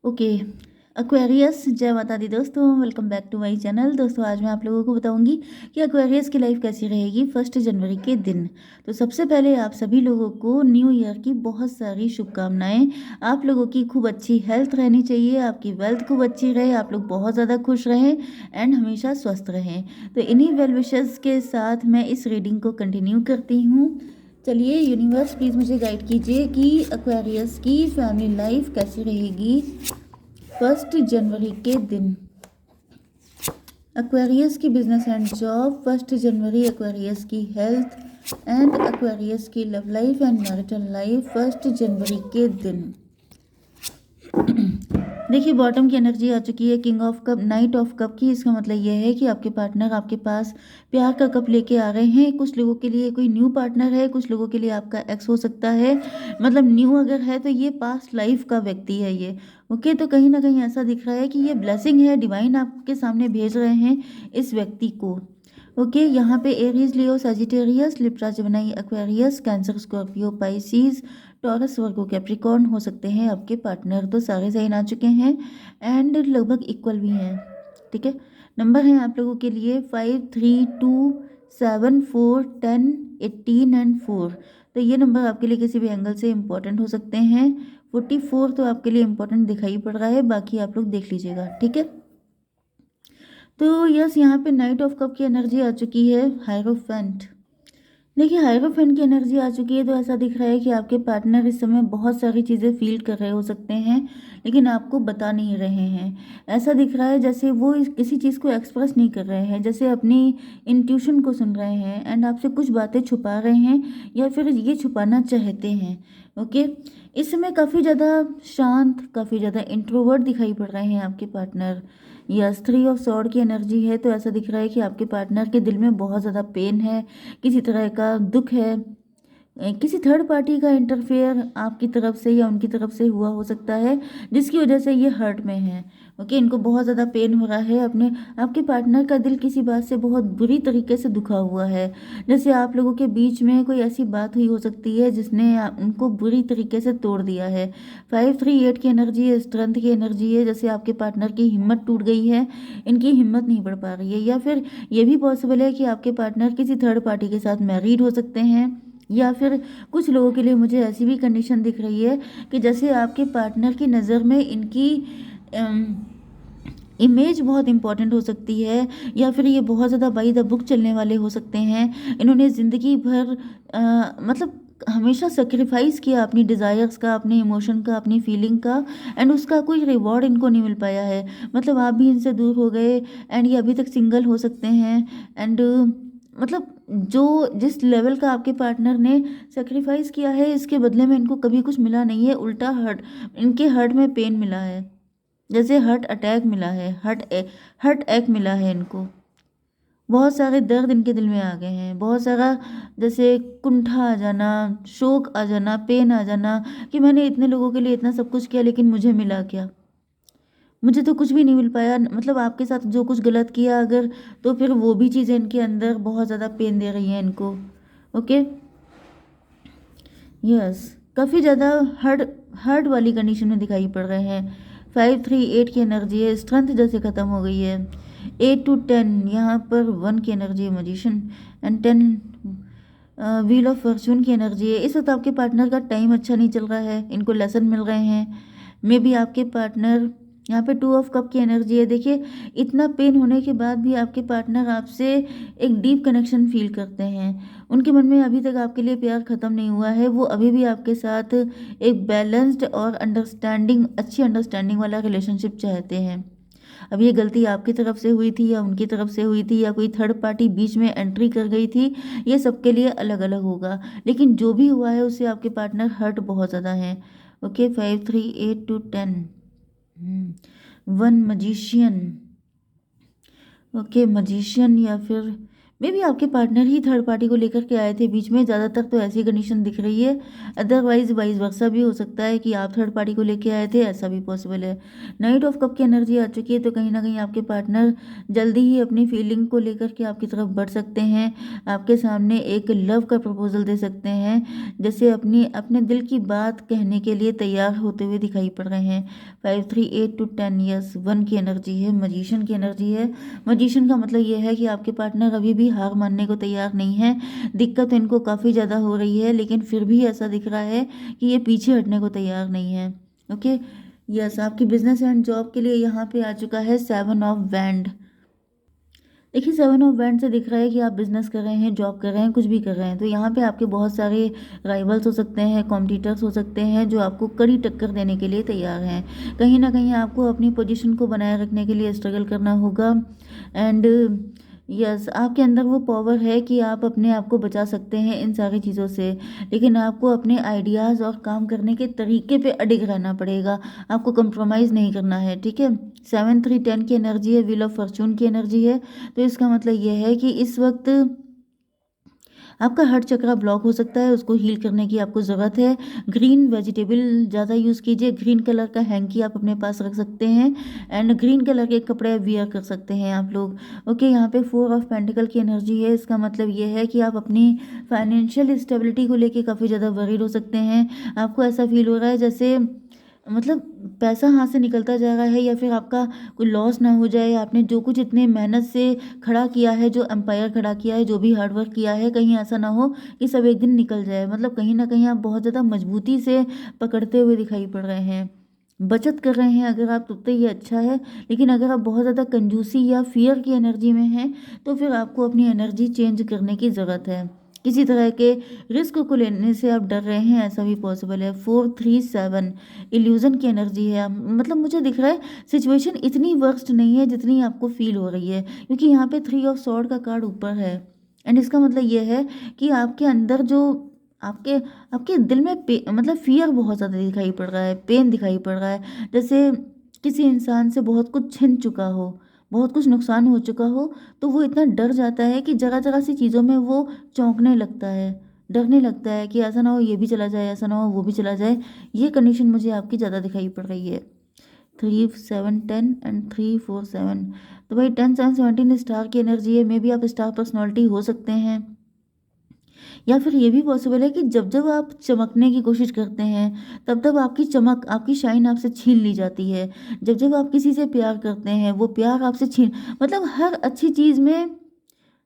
Okay. Aquarius, जय माता दी दोस्तों, welcome back to my channel. दोस्तों आज मैं आप लोगों को बताऊंगी कि एक्वेरियस की लाइफ कैसी रहेगी 1 जनवरी के दिन। तो सबसे पहले आप सभी लोगों को न्यू ईयर की बहुत सारी शुभकामनाएं। आप लोगों की खूब अच्छी हेल्थ रहनी चाहिए, आपकी वेल्थ खूब अच्छी रहे, आप लोग बहुत ज़्यादा खुश रहें एंड हमेशा स्वस्थ रहें। तो इन्हीं वेल विशेस के साथ मैं इस रीडिंग को कंटिन्यू करती हूँ। चलिए यूनिवर्स प्लीज़ मुझे गाइड कीजिए कि एक्वेरियस की फैमिली लाइफ कैसी रहेगी 1 जनवरी के दिन। एक्वेरियस की business and job 1 January, Aquarius की हेल्थ एंड एक्वेरियस की love life and marital life 1 जनवरी के दिन। देखिए बॉटम की एनर्जी आ चुकी है, king of cup, night of cup की। इसका मतलब यह है कि आपके पार्टनर आपके पास प्यार का कप लेके आ रहे हैं। कुछ लोगों के लिए कोई न्यू पार्टनर है, कुछ लोगों के लिए आपका एक्स हो सकता है। मतलब न्यू अगर है तो ये पास्ट लाइफ का व्यक्ति है ये। ओके, तो कहीं ना कहीं ऐसा दिख रहा है कि ये ब्लेसिंग है, डिवाइन आपके सामने भेज रहे हैं इस व्यक्ति को। ओके, यहाँ पे Aries, Leo, Sagittarius, Libra, Gemini, Aquarius, Cancer, Scorpio, Pisces, Taurus, Virgo, Capricorn हो सकते हैं आपके पार्टनर। तो सारे साइन आ चुके हैं एंड लगभग इक्वल भी हैं। ठीक है, नंबर हैं आप लोगों के लिए 5, 3, 2, 7, 4, 10, 18 एंड 4। तो ये नंबर आपके लिए किसी भी एंगल से इम्पोर्टेंट हो सकते हैं। 44 तो आपके लिए इम्पोर्टेंट दिखाई पड़ रहा है, बाकी आप लोग देख लीजिएगा। ठीक है, तो यस, यहाँ पे नाइट ऑफ कप की एनर्जी आ चुकी है। हायरोफेंट, देखिए हायरोफेंट की एनर्जी आ चुकी है, तो ऐसा दिख रहा है कि आपके पार्टनर इस समय बहुत सारी चीज़ें फील कर रहे हो सकते हैं, लेकिन आपको बता नहीं रहे हैं। ऐसा दिख रहा है जैसे वो किसी चीज़ को एक्सप्रेस नहीं कर रहे हैं, जैसे अपनी इंट्यूशन को सुन रहे हैं एंड आपसे कुछ बातें छुपा रहे हैं या फिर ये छुपाना चाहते हैं। ओके, इस समय काफ़ी ज़्यादा शांत, काफ़ी ज़्यादा इंट्रोवर्ट दिखाई पड़ रहे हैं आपके पार्टनर। यस, 3 ऑफ सॉर्ड की एनर्जी है, तो ऐसा दिख रहा है कि आपके पार्टनर के दिल में बहुत ज़्यादा पेन है, किसी तरह का दुख है। किसी थर्ड पार्टी का इंटरफेयर आपकी तरफ से या उनकी तरफ से हुआ हो सकता है, जिसकी वजह से ये हर्ट में है। ओके, इनको बहुत ज़्यादा पेन हो रहा है, अपने आपके पार्टनर का दिल किसी बात से बहुत बुरी तरीके से दुखा हुआ है। जैसे आप लोगों के बीच में कोई ऐसी बात हुई हो सकती है जिसने उनको बुरी तरीके से तोड़ दिया है। 5, 3, 8 की एनर्जी है, स्ट्रेंथ की एनर्जी है, जैसे आपके पार्टनर की हिम्मत टूट गई है, इनकी हिम्मत नहीं बढ़ पा रही है। या फिर ये भी पॉसिबल है कि आपके पार्टनर किसी थर्ड पार्टी के साथ मैरिड हो सकते हैं। या फिर कुछ लोगों के लिए मुझे ऐसी भी कंडीशन दिख रही है कि जैसे आपके पार्टनर की नज़र में इनकी इमेज बहुत इंपॉर्टेंट हो सकती है, या फिर ये बहुत ज़्यादा बाई द बुक चलने वाले हो सकते हैं। इन्होंने ज़िंदगी भर मतलब हमेशा सेक्रीफाइस किया अपनी डिज़ायर्स का, अपने इमोशन का, अपनी फीलिंग का, एंड उसका कोई रिवॉर्ड इनको नहीं मिल पाया है। मतलब आप भी इनसे दूर हो गए एंड ये अभी तक सिंगल हो सकते हैं। एंड मतलब जो जिस लेवल का आपके पार्टनर ने सेक्रीफाइस किया है, इसके बदले में इनको कभी कुछ मिला नहीं है, उल्टा हर्ट, इनके हर्ट में पेन मिला है, जैसे हर्ट अटैक मिला है, हर्ट एक मिला है इनको। बहुत सारे दर्द इनके दिल में आ गए हैं, बहुत सारा, जैसे कुंठा आ जाना, शोक आ जाना, पेन आ जाना कि मैंने इतने लोगों के लिए इतना सब कुछ किया लेकिन मुझे मिला क्या, मुझे तो कुछ भी नहीं मिल पाया। मतलब आपके साथ जो कुछ गलत किया अगर, तो फिर वो भी चीज़ें इनके अंदर बहुत ज़्यादा पेन दे रही हैं इनको। ओके, यस, काफ़ी ज़्यादा हर्ट हर्ट वाली कंडीशन में दिखाई पड़ रहे हैं। 5, 3, 8 की एनर्जी है, स्ट्रेंथ जैसे ख़त्म हो गई है। 8 to 10, यहाँ पर 1 की एनर्जी है, magician, and 10 wheel of Fortune की एनर्जी है। इस वक्त आपके पार्टनर का टाइम अच्छा नहीं चल रहा है, इनको लेसन मिल रहे हैं। मे बी आपके पार्टनर, यहाँ पे 2 ऑफ कप की एनर्जी है। देखिए इतना पेन होने के बाद भी आपके पार्टनर आपसे एक डीप कनेक्शन फील करते हैं। उनके मन में अभी तक आपके लिए प्यार ख़त्म नहीं हुआ है, वो अभी भी आपके साथ एक बैलेंस्ड और अंडरस्टैंडिंग, अच्छी अंडरस्टैंडिंग वाला रिलेशनशिप चाहते हैं। अब ये गलती आपकी तरफ से हुई थी या उनकी तरफ से हुई थी, या कोई थर्ड पार्टी बीच में एंट्री कर गई थी, ये सबके लिए अलग अलग होगा, लेकिन जो भी हुआ है उससे आपके पार्टनर हर्ट बहुत ज़्यादा है। Okay, 5, 3, 8 to 10, 1 magician. Okay, magician या फिर मे बी आपके पार्टनर ही थर्ड पार्टी को लेकर के आए थे बीच में, ज़्यादातर तो ऐसी कंडीशन दिख रही है। अदरवाइज वाइस वर्सा भी हो सकता है कि आप थर्ड पार्टी को लेके आए थे, ऐसा भी पॉसिबल है। नाइट ऑफ कप की एनर्जी आ चुकी है, तो कहीं ना कहीं आपके पार्टनर जल्दी ही अपनी फीलिंग को लेकर के आपकी तरफ बढ़ सकते हैं। आपके सामने एक लव का प्रपोजल दे सकते हैं, जैसे अपनी अपने दिल की बात कहने के लिए तैयार होते हुए दिखाई पड़ रहे हैं। 5 3 8 to 10 years 1 की एनर्जी है, मजिशियन की एनर्जी है। मजिशियन का मतलब ये है कि आपके पार्टनर अभी भी हार मानने को तैयार नहीं है। दिक्कत इनको काफ़ी ज़्यादा हो रही है, लेकिन फिर भी ऐसा दिख रहा है कि ये पीछे हटने को तैयार नहीं है। ओके, यस, आपकी बिजनेस एंड जॉब के लिए यहाँ पे आ चुका है 7 ऑफ वैंड। देखिए, 7 ऑफ वैंड से दिख रहा है कि आप बिजनेस कर रहे हैं, जॉब कर रहे हैं, कुछ भी कर रहे हैं, तो यहाँ पे आपके बहुत सारे राइवल्स हो सकते हैं, कॉम्पिटिटर्स हो सकते हैं, जो आपको कड़ी टक्कर देने के लिए तैयार हैं। कहीं ना कहीं आपको अपनी पोजीशन को बनाए रखने के लिए स्ट्रगल करना होगा। एंड यस, आपके अंदर वो पावर है कि आप अपने आप को बचा सकते हैं इन सारी चीज़ों से, लेकिन आपको अपने आइडियाज़ और काम करने के तरीके पे अडिग रहना पड़ेगा। आपको कंप्रोमाइज़ नहीं करना है, ठीक है। 7 3 10 की एनर्जी है, व्हील ऑफ फॉर्चून की एनर्जी है। तो इसका मतलब ये है कि इस वक्त आपका हार्ट चक्रा ब्लॉक हो सकता है, उसको हील करने की आपको ज़रूरत है। ग्रीन वेजिटेबल ज़्यादा यूज़ कीजिए, ग्रीन कलर का हैंकी आप अपने पास रख सकते हैं, एंड ग्रीन कलर के कपड़े वियर कर सकते हैं आप लोग। ओके, यहाँ पे 4 ऑफ पेंटिकल की एनर्जी है। इसका मतलब ये है कि आप अपनी फाइनेंशियल स्टेबिलिटी को लेके काफ़ी ज़्यादा वरीड हो सकते हैं। आपको ऐसा फील हो रहा है जैसे मतलब पैसा हाथ से निकलता जा रहा है, या फिर आपका कोई लॉस ना हो जाए। आपने जो कुछ इतने मेहनत से खड़ा किया है, जो एम्पायर खड़ा किया है, जो भी हार्ड वर्क किया है, कहीं ऐसा ना हो कि सब एक दिन निकल जाए। मतलब कहीं ना कहीं आप बहुत ज़्यादा मजबूती से पकड़ते हुए दिखाई पड़ रहे हैं। बचत कर रहे हैं अगर आप, तो ये अच्छा है। लेकिन अगर आप बहुत ज़्यादा कंजूसी या फियर की एनर्जी में हैं, तो फिर आपको अपनी एनर्जी चेंज करने की ज़रूरत है। किसी तरह के रिस्क को लेने से आप डर रहे हैं, ऐसा भी पॉसिबल है। 4 3 7 इल्यूजन की एनर्जी है। मतलब मुझे दिख रहा है सिचुएशन इतनी वर्स्ट नहीं है जितनी आपको फील हो रही है, क्योंकि यहाँ पे 3 ऑफ सॉर्ड का कार्ड ऊपर है। एंड इसका मतलब ये है कि आपके अंदर जो आपके आपके दिल में मतलब फियर बहुत ज़्यादा दिखाई पड़ रहा है, पेन दिखाई पड़ रहा है, जैसे किसी इंसान से बहुत कुछ छिन चुका हो, बहुत कुछ नुकसान हो चुका हो, तो वो इतना डर जाता है कि जगह जगह सी चीज़ों में वो चौंकने लगता है, डरने लगता है कि ऐसा ना हो ये भी चला जाए, ऐसा ना हो वो भी चला जाए। ये कंडीशन मुझे आपकी ज़्यादा दिखाई पड़ रही है। 3 7 10 एंड 3 4 7। तो भाई 10 7 17 स्टार की एनर्जी है। मे बी आप स्टार पर्सनैलिटी हो सकते हैं, या फिर ये भी पॉसिबल है कि जब जब आप चमकने की कोशिश करते हैं, तब तब आपकी चमक, आपकी शाइन आपसे छीन ली जाती है। जब जब आप किसी से प्यार करते हैं, वो प्यार आपसे छीन, मतलब हर अच्छी चीज़ में,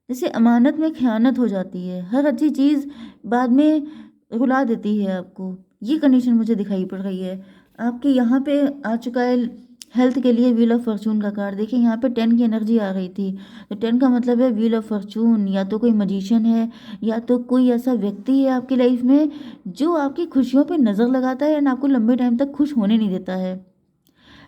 जैसे अमानत में खयानत हो जाती है, हर अच्छी चीज़ बाद में रुला देती है आपको। ये कंडीशन मुझे दिखाई पड़ रही है। आपके यहाँ पे आ चुका है हेल्थ के लिए व्हील ऑफ फॉर्चून का कार्ड। देखिए यहाँ पे 10 की एनर्जी आ रही थी, तो 10 का मतलब है व्हील ऑफ फॉर्चून। या तो कोई मजिशियन है, या तो कोई ऐसा व्यक्ति है आपकी लाइफ में जो आपकी खुशियों पे नज़र लगाता है एंड आपको लंबे टाइम तक खुश होने नहीं देता है।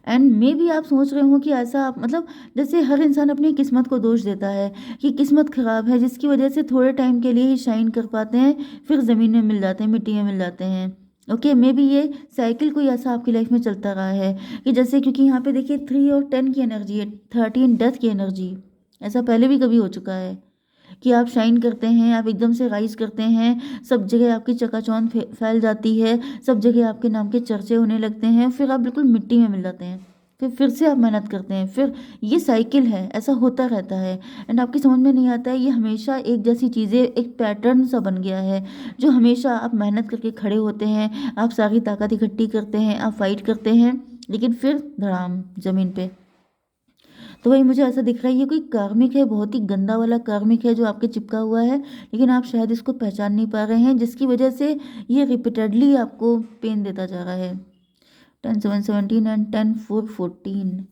एंड मे भी आप सोच रहे हो कि ऐसा आप, मतलब जैसे हर इंसान अपनी किस्मत को दोष देता है कि किस्मत खराब है, जिसकी वजह से थोड़े टाइम के लिए ही शाइन कर पाते हैं, फिर ज़मीन में मिल जाते हैं, मिट्टी में मिल जाते हैं। ओके, मे बी ये साइकिल कोई ऐसा आपकी लाइफ में चलता रहा है कि जैसे, क्योंकि यहाँ पे देखिए 3 और 10 की एनर्जी है, 13 डेथ की एनर्जी। ऐसा पहले भी कभी हो चुका है कि आप शाइन करते हैं, आप एकदम से राइज करते हैं, सब जगह आपकी चकाचौंध फैल जाती है, सब जगह आपके नाम के चर्चे होने लगते हैं, फिर आप बिल्कुल मिट्टी में मिल जाते हैं, फिर से आप मेहनत करते हैं, फिर ये साइकिल है, ऐसा होता रहता है। एंड आपकी समझ में नहीं आता है, ये हमेशा एक जैसी चीज़ें, एक पैटर्न सा बन गया है, जो हमेशा आप मेहनत करके खड़े होते हैं, आप सारी ताकत इकट्ठी करते हैं, आप फाइट करते हैं, लेकिन फिर धड़ाम ज़मीन पे। तो वही मुझे ऐसा दिख रहा है, ये कोई कार्मिक है, बहुत ही गंदा वाला कार्मिक है जो आपके चिपका हुआ है, लेकिन आप शायद इसको पहचान नहीं पा रहे हैं, जिसकी वजह से ये रिपीटेडली आपको पेन देता जा रहा है। 10 7 17 एंड 10 4 14।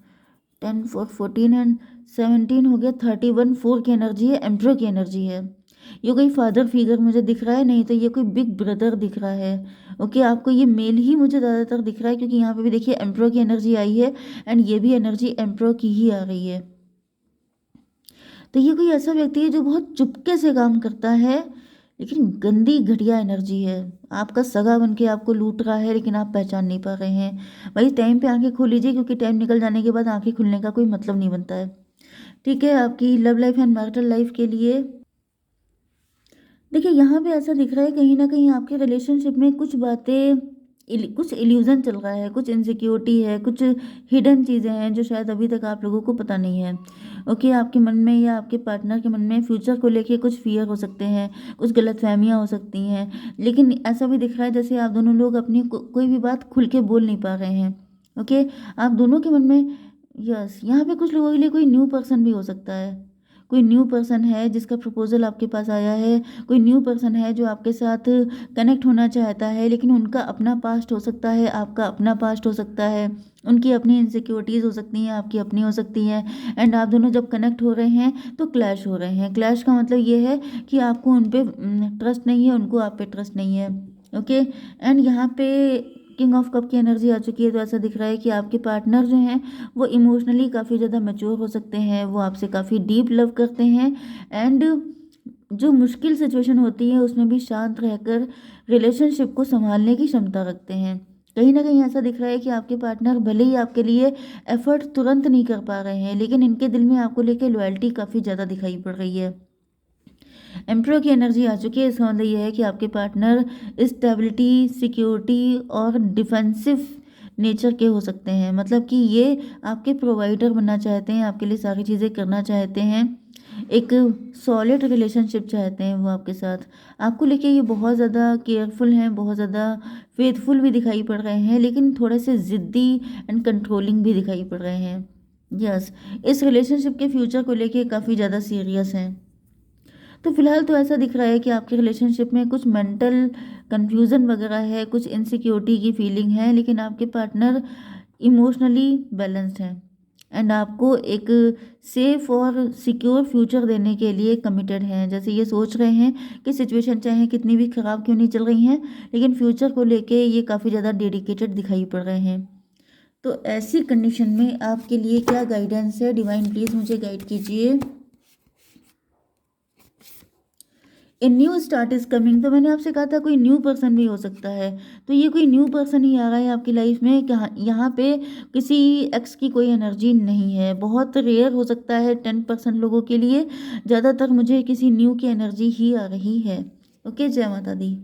10 4 14 एंड 17 हो गया। 31 4 की एनर्जी है, एम्प्रो की एनर्जी है। ये कोई फादर फिगर मुझे दिख रहा है, नहीं तो ये कोई बिग ब्रदर दिख रहा है। ओके, आपको ये मेल ही मुझे ज़्यादातर दिख रहा है, क्योंकि यहाँ पे भी देखिए एम्प्रो की एनर्जी आई है, एंड ये भी एनर्जी एम्प्रो की ही आ रही है। तो ये कोई ऐसा व्यक्ति है जो बहुत चुपके से काम करता है, लेकिन गंदी घटिया एनर्जी है। आपका सगा बन के आपको लूट रहा है, लेकिन आप पहचान नहीं पा रहे हैं। भाई टाइम पे आंखें खोल लीजिए, क्योंकि टाइम निकल जाने के बाद आंखें खुलने का कोई मतलब नहीं बनता है। ठीक है, आपकी love life and marital life के लिए देखिए, यहाँ पे ऐसा दिख रहा है कहीं न कहीं आपके रिलेशनशिप में कुछ बातें कुछ इल्यूज़न चल रहा है, कुछ इनसिक्योरिटी है, कुछ हिडन चीज़ें हैं जो शायद अभी तक आप लोगों को पता नहीं है। ओके, आपके मन में या आपके पार्टनर के मन में फ्यूचर को लेके कुछ फ़ियर हो सकते हैं, कुछ गलतफ़हमियाँ हो सकती हैं। लेकिन ऐसा भी दिख रहा है जैसे आप दोनों लोग अपनी कोई भी बात खुल के बोल नहीं पा रहे हैं। ओके, आप दोनों के मन में यस, यहाँ पे कुछ लोगों के लिए कोई न्यू पर्सन भी हो सकता है। कोई न्यू पर्सन है जिसका प्रपोज़ल आपके पास आया है, कोई न्यू पर्सन है जो आपके साथ कनेक्ट होना चाहता है, लेकिन उनका अपना पास्ट हो सकता है, आपका अपना पास्ट हो सकता है। उनकी अपनी इनसिक्योरिटीज़ हो सकती हैं, आपकी अपनी हो सकती हैं एंड आप दोनों जब कनेक्ट हो रहे हैं तो क्लैश हो रहे हैं। क्लैश का मतलब ये है कि आपको उन पे ट्रस्ट नहीं है, उनको आप पे ट्रस्ट नहीं है। ओके, एंड यहाँ पे किंग ऑफ कप की एनर्जी आ चुकी है, तो ऐसा दिख रहा है कि आपके पार्टनर जो हैं वो इमोशनली काफ़ी ज़्यादा मैच्योर हो सकते हैं, वो आपसे काफ़ी डीप लव करते हैं एंड जो मुश्किल सिचुएशन होती है उसमें भी शांत रहकर रिलेशनशिप को संभालने की क्षमता रखते हैं। कहीं न कहीं ऐसा दिख रहा है कि आपके पार्टनर भले ही आपके लिए एफर्ट तुरंत नहीं कर पा रहे हैं, लेकिन इनके दिल में आपको लेके लॉयल्टी काफ़ी ज़्यादा दिखाई पड़ रही है। एम्परर की एनर्जी आ चुकी है, इसका मतलब ये है कि आपके पार्टनर स्टेबिलिटी, सिक्योरिटी और डिफेंसिव नेचर के हो सकते हैं। मतलब कि ये आपके प्रोवाइडर बनना चाहते हैं, आपके लिए सारी चीज़ें करना चाहते हैं, एक सॉलिड रिलेशनशिप चाहते हैं वो आपके साथ। आपको लेके ये बहुत ज़्यादा केयरफुल हैं, बहुत ज़्यादा फेथफुल भी दिखाई पड़ रहे हैं, लेकिन थोड़े से ज़िद्दी एंड कंट्रोलिंग भी दिखाई पड़ रहे हैं। यस, इस रिलेशनशिप के फ्यूचर को लेके काफ़ी ज़्यादा सीरियस हैं। तो फिलहाल तो ऐसा दिख रहा है कि आपके रिलेशनशिप में कुछ मेंटल कंफ्यूजन वगैरह है, कुछ इनसिक्योरिटी की फीलिंग है, लेकिन आपके पार्टनर इमोशनली बैलेंस्ड हैं एंड आपको एक सेफ और सिक्योर फ्यूचर देने के लिए कमिटेड हैं। जैसे ये सोच रहे हैं कि सिचुएशन चाहे कितनी भी ख़राब क्यों नहीं चल रही हैं, लेकिन फ्यूचर को लेके ये काफ़ी ज़्यादा डेडिकेटेड दिखाई पड़ रहे हैं। तो ऐसी कंडीशन में आपके लिए क्या गाइडेंस है? डिवाइन प्लीज़ मुझे गाइड कीजिए। A new start is coming, तो मैंने आपसे कहा था कोई न्यू पर्सन भी हो सकता है, तो ये कोई न्यू पर्सन ही आ रहा है आपकी लाइफ में। कहाँ यहाँ पे किसी एक्स की कोई एनर्जी नहीं है, बहुत रेयर हो सकता है 10% लोगों के लिए, ज़्यादातर मुझे किसी न्यू की एनर्जी ही आ रही है। ओके, जय माता दी।